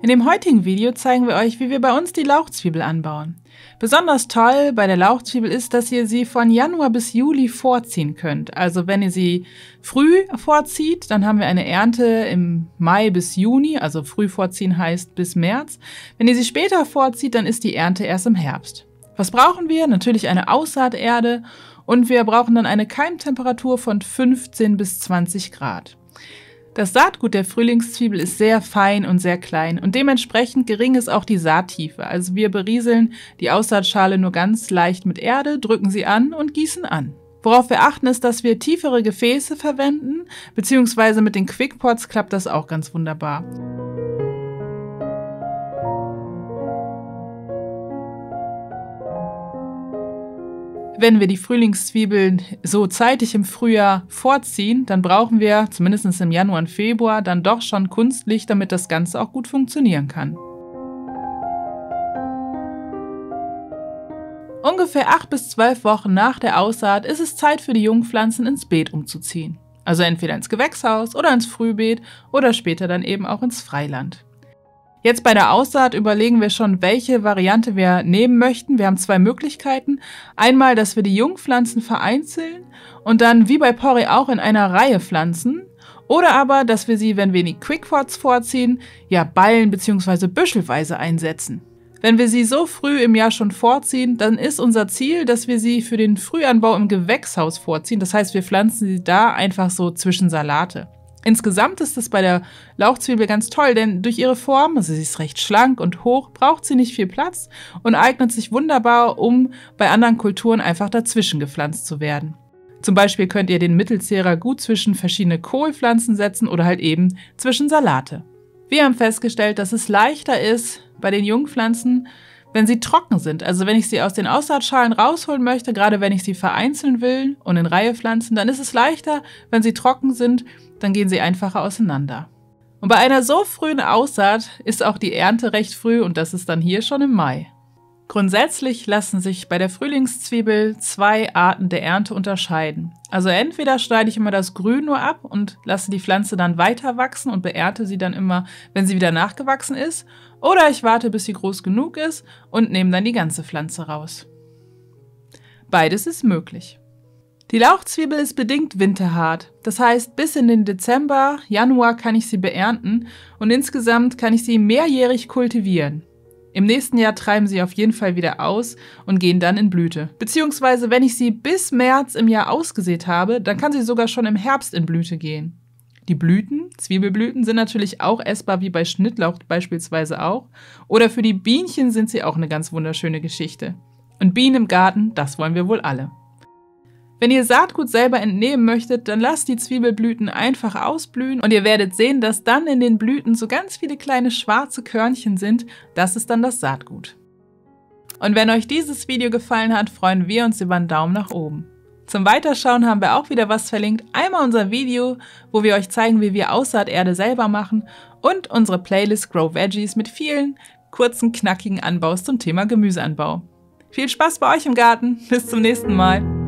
In dem heutigen Video zeigen wir euch, wie wir bei uns die Lauchzwiebel anbauen. Besonders toll bei der Lauchzwiebel ist, dass ihr sie von Januar bis Juli vorziehen könnt. Also wenn ihr sie früh vorzieht, dann haben wir eine Ernte im Mai bis Juni, also früh vorziehen heißt bis März. Wenn ihr sie später vorzieht, dann ist die Ernte erst im Herbst. Was brauchen wir? Natürlich eine Aussaaterde und wir brauchen dann eine Keimtemperatur von 15 bis 20 Grad. Das Saatgut der Frühlingszwiebel ist sehr fein und sehr klein und dementsprechend gering ist auch die Saattiefe. Also wir berieseln die Aussaatschale nur ganz leicht mit Erde, drücken sie an und gießen an. Worauf wir achten ist, dass wir tiefere Gefäße verwenden, beziehungsweise mit den Quickpots klappt das auch ganz wunderbar. Wenn wir die Frühlingszwiebeln so zeitig im Frühjahr vorziehen, dann brauchen wir, zumindest im Januar und Februar, dann doch schon Kunstlicht, damit das Ganze auch gut funktionieren kann. Ungefähr 8 bis 12 Wochen nach der Aussaat ist es Zeit für die Jungpflanzen ins Beet umzuziehen. Also entweder ins Gewächshaus oder ins Frühbeet oder später dann eben auch ins Freiland. Jetzt bei der Aussaat überlegen wir schon, welche Variante wir nehmen möchten. Wir haben zwei Möglichkeiten. Einmal, dass wir die Jungpflanzen vereinzeln und dann wie bei Porree auch in einer Reihe pflanzen. Oder aber, dass wir sie, wenn wir die Quickpots vorziehen, ja ballen- bzw. büschelweise einsetzen. Wenn wir sie so früh im Jahr schon vorziehen, dann ist unser Ziel, dass wir sie für den Frühanbau im Gewächshaus vorziehen. Das heißt, wir pflanzen sie da einfach so zwischen Salate. Insgesamt ist es bei der Lauchzwiebel ganz toll, denn durch ihre Form, also sie ist recht schlank und hoch, braucht sie nicht viel Platz und eignet sich wunderbar, um bei anderen Kulturen einfach dazwischen gepflanzt zu werden. Zum Beispiel könnt ihr den Mittelzehrer gut zwischen verschiedene Kohlpflanzen setzen oder halt eben zwischen Salate. Wir haben festgestellt, dass es leichter ist bei den Jungpflanzen, wenn sie trocken sind. Also wenn ich sie aus den Aussaatschalen rausholen möchte, gerade wenn ich sie vereinzeln will und in Reihe pflanzen, dann ist es leichter, wenn sie trocken sind, dann gehen sie einfacher auseinander. Und bei einer so frühen Aussaat ist auch die Ernte recht früh und das ist dann hier schon im Mai. Grundsätzlich lassen sich bei der Frühlingszwiebel zwei Arten der Ernte unterscheiden. Also entweder schneide ich immer das Grün nur ab und lasse die Pflanze dann weiter wachsen und beernte sie dann immer, wenn sie wieder nachgewachsen ist, oder ich warte, bis sie groß genug ist und nehme dann die ganze Pflanze raus. Beides ist möglich. Die Lauchzwiebel ist bedingt winterhart. Das heißt, bis in den Dezember, Januar kann ich sie beernten und insgesamt kann ich sie mehrjährig kultivieren. Im nächsten Jahr treiben sie auf jeden Fall wieder aus und gehen dann in Blüte. Beziehungsweise, wenn ich sie bis März im Jahr ausgesät habe, dann kann sie sogar schon im Herbst in Blüte gehen. Die Blüten, Zwiebelblüten, sind natürlich auch essbar, wie bei Schnittlauch beispielsweise auch. Oder für die Bienchen sind sie auch eine ganz wunderschöne Geschichte. Und Bienen im Garten, das wollen wir wohl alle. Wenn ihr Saatgut selber entnehmen möchtet, dann lasst die Zwiebelblüten einfach ausblühen und ihr werdet sehen, dass dann in den Blüten so ganz viele kleine schwarze Körnchen sind. Das ist dann das Saatgut. Und wenn euch dieses Video gefallen hat, freuen wir uns über einen Daumen nach oben. Zum Weiterschauen haben wir auch wieder was verlinkt. Einmal unser Video, wo wir euch zeigen, wie wir Aussaaterde selber machen und unsere Playlist Grow Veggies mit vielen kurzen, knackigen Anbaus zum Thema Gemüseanbau. Viel Spaß bei euch im Garten. Bis zum nächsten Mal.